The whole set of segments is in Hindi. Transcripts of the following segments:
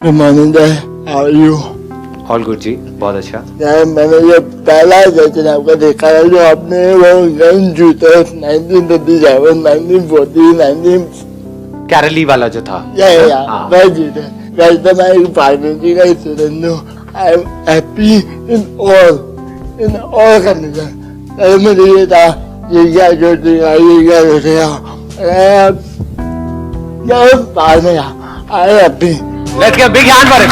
Good morning sir, how are you? All good ji, बहुत अच्छा। मैंने ये पहला सेशन आपका देखा है जो आपने वो गन जूते 1937, 1940, 19 कैरली वाला जो था। हाँ। वह जूते वैसे मैं एक फार्मेसी का स्टूडेंट हूँ। I am happy in all condition. मुझे ये था ये क्या सोचेगा, ये क्या सोचेगा, बाद में I am happy. Let's give big hand for it.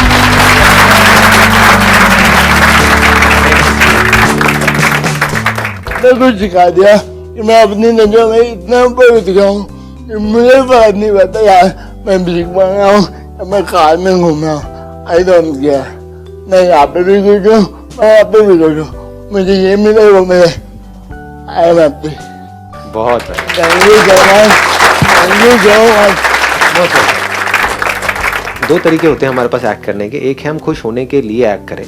मैं कुछ सिखा दिया कि मैं अपनी नजरों में इतना पहुंच गया हूँ कि मुझे बात नहीं पता यार मैं भीख मांगा हूँ या मैं कार में घूम रहा हूँ। I don't care. मैं यहाँ पे भी कुछ हूँ, मैं यहाँ पे भी कुछ हूँ, मुझे ये मिले वो मिले, आई एम हैप्पी। बहुत thank you so much, thank you so much. दो तरीके होते हैं हमारे पास एक्ट करने के। एक है हम खुश होने के लिए एक्ट करें,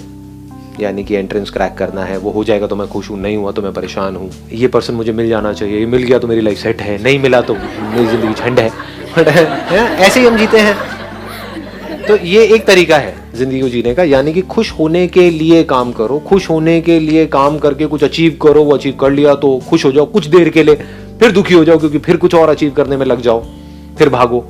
यानी कि एंट्रेंस क्रैक करना है, वो हो जाएगा तो मैं खुश हूँ, नहीं हुआ तो मैं परेशान हूँ, ये पर्सन मुझे मिल जाना चाहिए, ये मिल गया तो मेरी लाइफ सेट है, नहीं मिला तो मेरी जिंदगी झंड है। ऐसे ही हम जीते हैं। तो ये एक तरीका है जिंदगी को जीने का, यानी कि खुश होने के लिए काम करो, खुश होने के लिए काम करके कुछ अचीव करो, वो अचीव कर लिया तो खुश हो जाओ कुछ देर के लिए, फिर दुखी हो जाओ क्योंकि फिर कुछ और अचीव करने में लग जाओ, फिर भागो।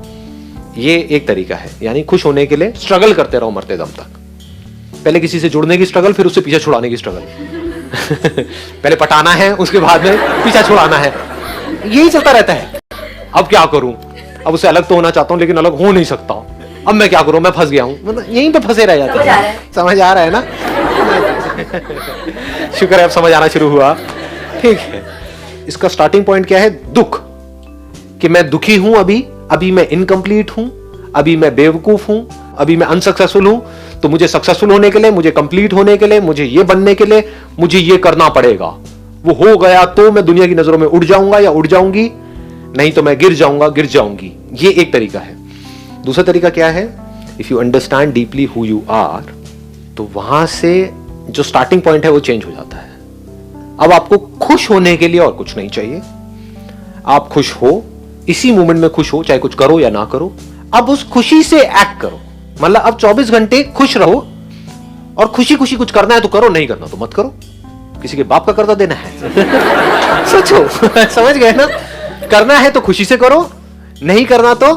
ये एक तरीका है, यानी खुश होने के लिए स्ट्रगल करते रहो मरते दम तक। पहले किसी से जुड़ने की स्ट्रगल, फिर उससे पीछा छुड़ाने की स्ट्रगल। पहले पटाना है, उसके बाद में पीछा छुड़ाना है, यही चलता रहता है। अब क्या करूं, अब उससे अलग तो होना चाहता हूं लेकिन अलग हो नहीं सकता, अब मैं क्या करूं, मैं फंस गया हूं, मतलब यहीं पे फंसे रह जाते हैं। समझ आ रहा है ना? शुक्र है अब समझ आना शुरू हुआ। ठीक है, इसका स्टार्टिंग पॉइंट क्या है? दुख, कि मैं दुखी हूं, अभी मैं इनकम्प्लीट हूं, अभी मैं बेवकूफ हूं, अभी मैं अनसक्सेसफुल हूं, तो मुझे सक्सेसफुल होने के लिए, मुझे कंप्लीट होने के लिए, मुझे ये बनने के लिए मुझे ये करना पड़ेगा। वो हो गया तो मैं दुनिया की नजरों में उड़ जाऊंगा या उड़ जाऊंगी, नहीं तो मैं गिर जाऊंगा, गिर जाऊंगी। ये एक तरीका है। दूसरा तरीका क्या है? If you understand deeply who you are, तो वहां से जो स्टार्टिंग पॉइंट है वो चेंज हो जाता है। अब आपको खुश होने के लिए और कुछ नहीं चाहिए। आप खुश हो, इसी मोमेंट में खुश हो, चाहे कुछ करो या ना करो। अब उस खुशी से एक्ट करो, मतलब अब 24 घंटे खुश रहो, और खुशी खुशी कुछ करना है तो करो, नहीं करना तो मत करो। किसी के बाप का कर्जा देना है? सोचो। समझ गए ना? करना है तो खुशी से करो, नहीं करना तो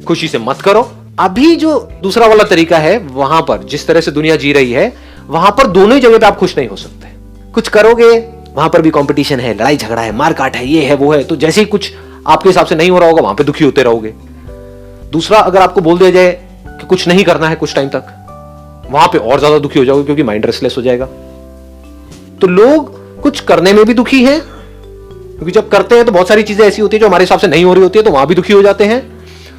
खुशी से मत करो। अभी जो दूसरा वाला तरीका है, वहां पर जिस तरह से दुनिया जी रही है, वहां पर दोनों ही जगह पे आप खुश नहीं हो सकते। कुछ करोगे, वहां पर भी कंपटीशन है, लड़ाई झगड़ा है, मारकाट है, ये है वो है, तो जैसे ही कुछ आपके हिसाब से नहीं हो रहा होगा, वहां पे दुखी होते रहोगे। दूसरा, अगर आपको बोल दिया जाए कि कुछ नहीं करना है कुछ टाइम तक, वहां पे और ज्यादा दुखी हो जाओगे क्योंकि माइंड रेस्टलेस हो जाएगा। तो लोग कुछ करने में भी दुखी हैं, क्योंकि जब करते हैं तो बहुत सारी चीजें ऐसी होती है जो हमारे हिसाब से नहीं हो रही होती है, तो वहां भी दुखी हो जाते हैं।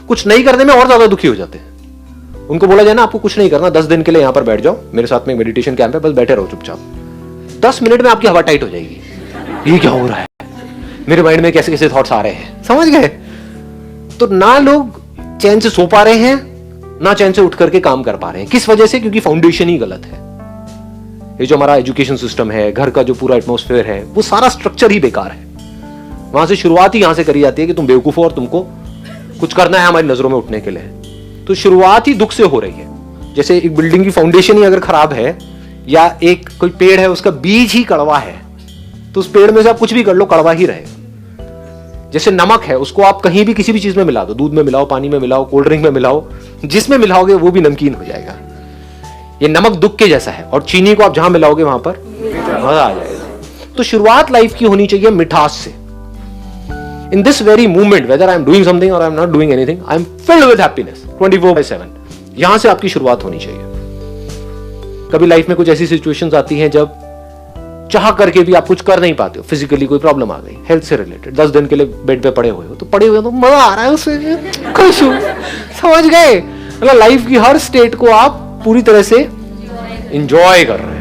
कुछ नहीं करने में और ज्यादा दुखी हो जाते हैं। उनको बोला जाए ना आपको कुछ नहीं करना, 10 दिन के लिए यहां पर बैठ जाओ, मेरे साथ में मेडिटेशन कैंप है, बस बैठे रहो चुपचाप, 10 मिनट में आपकी हवा टाइट हो जाएगी। ये क्या हो रहा है, मेरे माइंड में कैसे कैसे थॉट्स आ रहे हैं। समझ गए? तो ना लोग चैन से सो पा रहे हैं, ना चैन से उठ करके काम कर पा रहे हैं। किस वजह से? क्योंकि फाउंडेशन ही गलत है। ये जो हमारा एजुकेशन सिस्टम है, घर का जो पूरा एटमॉस्फेयर है, वो सारा स्ट्रक्चर ही बेकार है। वहां से शुरुआत ही यहां से करी जाती है कि तुम बेवकूफ हो और तुमको कुछ करना है हमारी नजरों में उठने के लिए। तो शुरुआत ही दुख से हो रही है। जैसे एक बिल्डिंग की फाउंडेशन ही अगर खराब है, या एक कोई पेड़ है उसका बीज ही कड़वा है, तो उस पेड़ में से आप कुछ भी कर लो, कड़वा ही रहेगा। जैसे नमक है, उसको आप कहीं भी किसी भी चीज में मिला दो, दूध में मिलाओ, पानी में मिलाओ, कोल्ड ड्रिंक में मिलाओ, जिसमें मिलाओगे वो भी नमकीन हो जाएगा। ये नमक दुख के जैसा है, और चीनी को आप जहां मिलाओगे वहां पर मजा आ जाएगा। तो शुरुआत लाइफ की होनी चाहिए मिठास से। In this very movement, whether I am doing something और I am not doing anything, I am filled with happiness 24/7। यहां से आपकी शुरुआत होनी चाहिए। कभी लाइफ में कुछ ऐसी सिचुएशंस आती हैं जब चाह करके भी आप कुछ कर नहीं पाते हो, फिजिकली कोई प्रॉब्लम आ गई, हेल्थ से रिलेटेड, 10 दिन के लिए बेड पे पड़े हुए हो, तो पड़े हुए तो मजा आ रहा है उसमें, खुश हूं। समझ गए? मतलब लाइफ की हर स्टेट को आप पूरी तरह से एंजॉय कर रहे हैं।